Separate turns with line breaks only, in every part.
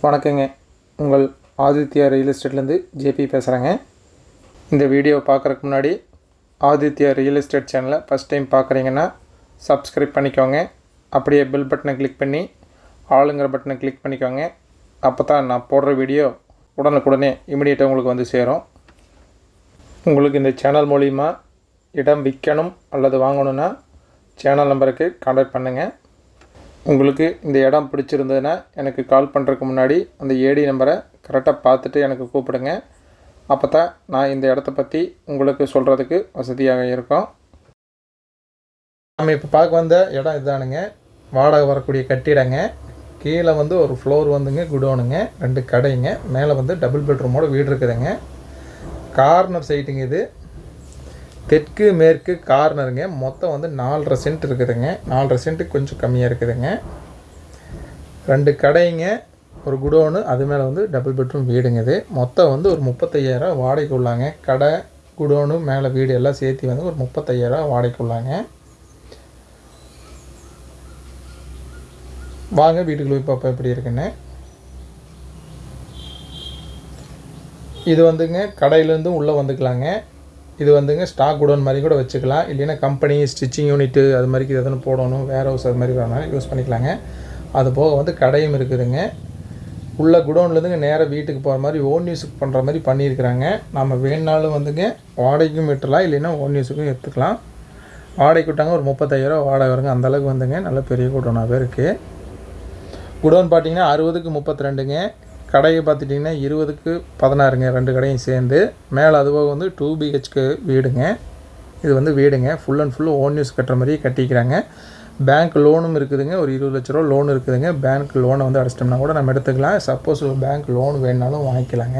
வணக்கங்க. உங்கள் Aditya real எஸ்டேட்லேருந்து JP பேசுகிறேங்க. இந்த வீடியோ பார்க்குறதுக்கு முன்னாடி ஆதித்யா ரியல் எஸ்டேட் சேனலை ஃபஸ்ட் டைம் பார்க்குறீங்கன்னா சப்ஸ்கிரைப் பண்ணிக்கோங்க. அப்படியே பெல் பட்டனை கிளிக் பண்ணி ஆளுங்கிற பட்டனை கிளிக் பண்ணிக்கோங்க. அப்போ தான் நான் போடுற வீடியோ உடனுக்குடனே இமிடியேட்டாக உங்களுக்கு வந்து சேரும். உங்களுக்கு இந்த சேனல் மூலிமா இடம் விற்கணும் அல்லது வாங்கணுன்னா சேனல் நம்பருக்கு கான்டாக்ட் பண்ணுங்கள். உங்களுக்கு இந்த இடம் பிடிச்சிருந்ததுன்னா எனக்கு கால் பண்ணுறதுக்கு முன்னாடி அந்த ஏடி நம்பரை கரெக்டாக பார்த்துட்டு எனக்கு கூப்பிடுங்க. அப்போ தான் நான் இந்த இடத்த பற்றி உங்களுக்கு சொல்கிறதுக்கு வசதியாக இருக்கும். நம்ம இப்போ பார்க்க வந்த இடம் இதுதானுங்க. வாடகை வரக்கூடிய கட்டிடங்க. கீழே வந்து ஒரு ஃப்ளோர் வந்துங்க குடோனுங்க, 2 கடைங்க, மேலே வந்து டபுள் பெட்ரூமோட வீடு இருக்குதுங்க. கார்னர் சைட்டுங்க இது. தெற்கு மேற்கு கார்னருங்க. மொத்தம் வந்து 4.5 சென்ட் இருக்குதுங்க. 4.5 சென்ட்டு கொஞ்சம் கம்மியாக இருக்குதுங்க. 2 கடைங்க, ஒரு குடோனு, அது மேலே வந்து டபுள் பெட்ரூம் வீடுங்க. இது மொத்தம் வந்து ஒரு 35,000 வாடகைக்கு உள்ளாங்க. கடை குடோனு மேலே வீடு எல்லாம் சேர்த்து வந்து ஒரு 35,000 வாடகைக்கு உள்ளாங்க. வாங்க வீட்டுக்குள்ள போய் பார்ப்போம் எப்படி இருக்குன்னு. இது வந்துங்க கடையிலேருந்து உள்ளே வந்துக்கலாங்க. இது வந்துங்க ஸ்டாக் குடோன் மாதிரி கூட வச்சுக்கலாம். இல்லைன்னா கம்பெனி ஸ்டிச்சிங் யூனிட்டு அது மாதிரி எதுவும் போடணும், வேர் ஹவுஸ் அது மாதிரி வேணாலும் யூஸ் பண்ணிக்கலாங்க. அது போக வந்து கடையும் இருக்குதுங்க. உள்ள குடோன்லேருந்துங்க நேராக வீட்டுக்கு போகிற மாதிரி ஓன் யூஸுக்கு பண்ணுற மாதிரி பண்ணியிருக்கிறாங்க. நம்ம வேணுனாலும் வந்துங்க வாடகைக்கும் விட்டுலாம், இல்லைன்னா ஓன் யூஸுக்கும் எடுத்துக்கலாம். வாடகைக்கு விட்டாங்க ஒரு 35,000 வாடகை வருங்க. அந்தளவுக்கு வந்துங்க நல்ல பெரிய குடோனாகவே இருக்குது. குடோன் பார்த்திங்கன்னா 60க்கு 32ங்க. கடையை பார்த்துட்டிங்கன்னா 20க்கு 16ங்க. 2 கடையும் சேர்ந்து. மேலே அதுவாக வந்து 2 BHK வீடுங்க. இது வந்து வீடுங்க full and full own use கட்டுற மாதிரியே கட்டிக்கிறாங்க. பேங்க் லோனும் இருக்குதுங்க. ஒரு 20 லட்ச ரூபா லோன் இருக்குதுங்க. பேங்க் லோனை வந்து அடைச்சிட்டோம்னா கூட நம்ம எடுத்துக்கலாம். சப்போஸ் பேங்க் லோன் வேணுனாலும் வாங்கிக்கலாங்க.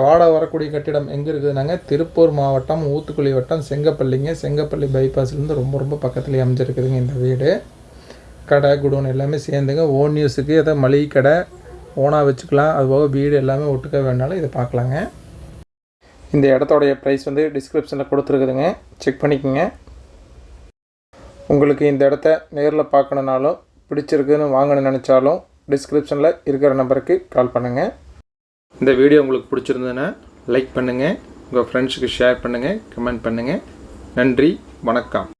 வாடகை வரக்கூடிய கட்டிடம் எங்கே இருக்குதுனாங்க, திருப்பூர் மாவட்டம் ஊத்துக்குளி வட்டம் செங்கப்பள்ளிங்க. செங்கப்பள்ளி பைபாஸ்லேருந்து ரொம்ப பக்கத்துலேயே அமைஞ்சிருக்குதுங்க இந்த வீடு. கடை குடோன் எல்லாமே சேர்ந்துங்க. ஓன் யூஸுக்கு எதாவது மளிகை கடை ஓனாக வச்சுக்கலாம். அதுபோக வீடு எல்லாமே ஒட்டுக்க வேணாலும் இதை பார்க்கலாங்க. இந்த இடத்தோடைய ப்ரைஸ் வந்து டிஸ்கிரிப்ஷனில் கொடுத்துருக்குதுங்க, செக் பண்ணிக்கோங்க. உங்களுக்கு இந்த இடத்த நேரில் பார்க்கணுன்னாலும் பிடிச்சிருக்குன்னு வாங்கணும்னு நினச்சாலும் டிஸ்கிரிப்ஷனில் இருக்கிற நம்பருக்கு கால் பண்ணுங்கள். இந்த வீடியோ உங்களுக்கு பிடிச்சிருந்ததுன்னா லைக் பண்ணுங்கள், உங்கள் ஃப்ரெண்ட்ஸுக்கு ஷேர் பண்ணுங்கள், கமெண்ட் பண்ணுங்கள். நன்றி, வணக்கம்.